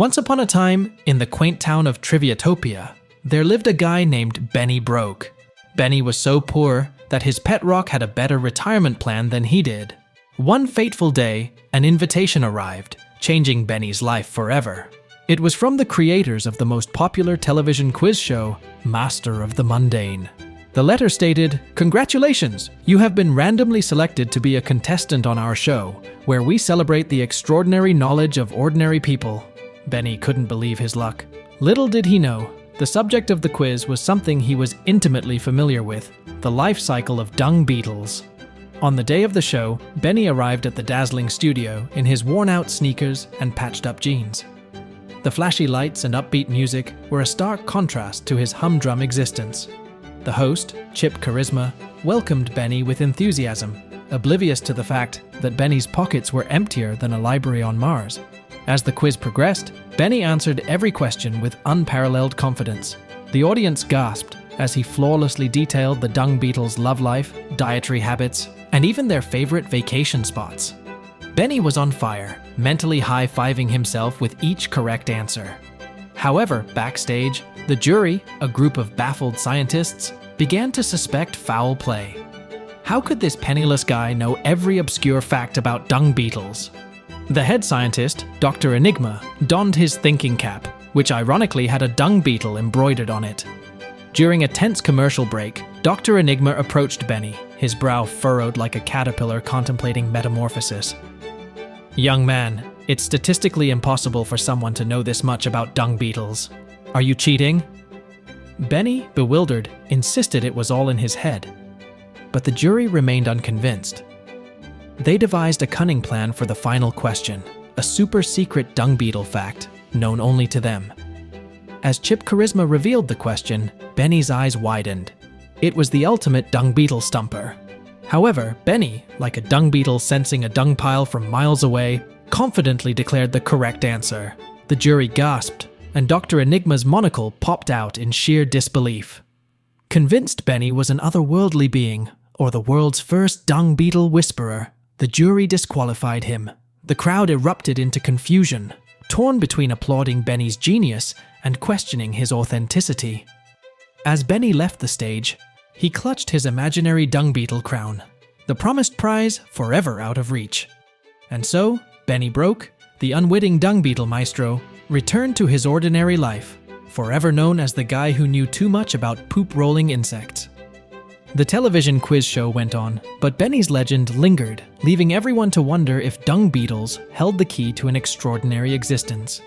Once upon a time, in the quaint town of Triviatopia, there lived a guy named Benny Broke. Benny was so poor that his pet rock had a better retirement plan than he did. One fateful day, an invitation arrived, changing Benny's life forever. It was from the creators of the most popular television quiz show, Master of the Mundane. The letter stated, "Congratulations! You have been randomly selected to be a contestant on our show, where we celebrate the extraordinary knowledge of ordinary people." Benny couldn't believe his luck. Little did he know, the subject of the quiz was something he was intimately familiar with, the life cycle of dung beetles. On the day of the show, Benny arrived at the dazzling studio in his worn-out sneakers and patched-up jeans. The flashy lights and upbeat music were a stark contrast to his humdrum existence. The host, Chip Charisma, welcomed Benny with enthusiasm, oblivious to the fact that Benny's pockets were emptier than a library on Mars. As the quiz progressed, Benny answered every question with unparalleled confidence. The audience gasped as he flawlessly detailed the dung beetles' love life, dietary habits, and even their favorite vacation spots. Benny was on fire, mentally high-fiving himself with each correct answer. However, backstage, the jury, a group of baffled scientists, began to suspect foul play. How could this penniless guy know every obscure fact about dung beetles? The head scientist, Dr. Enigma, donned his thinking cap, which ironically had a dung beetle embroidered on it. During a tense commercial break, Dr. Enigma approached Benny, his brow furrowed like a caterpillar contemplating metamorphosis. "Young man, it's statistically impossible for someone to know this much about dung beetles. Are you cheating?" Benny, bewildered, insisted it was all in his head. But the jury remained unconvinced. They devised a cunning plan for the final question, a super-secret dung beetle fact, known only to them. As Chip Charisma revealed the question, Benny's eyes widened. It was the ultimate dung beetle stumper. However, Benny, like a dung beetle sensing a dung pile from miles away, confidently declared the correct answer. The jury gasped, and Dr. Enigma's monocle popped out in sheer disbelief. Convinced Benny was an otherworldly being, or the world's first dung beetle whisperer, the jury disqualified him. The crowd erupted into confusion, torn between applauding Benny's genius and questioning his authenticity. As Benny left the stage, he clutched his imaginary dung beetle crown, the promised prize forever out of reach. And so, Benny Broke, the unwitting dung beetle maestro, returned to his ordinary life, forever known as the guy who knew too much about poop-rolling insects. The television quiz show went on, but Benny's legend lingered, leaving everyone to wonder if dung beetles held the key to an extraordinary existence.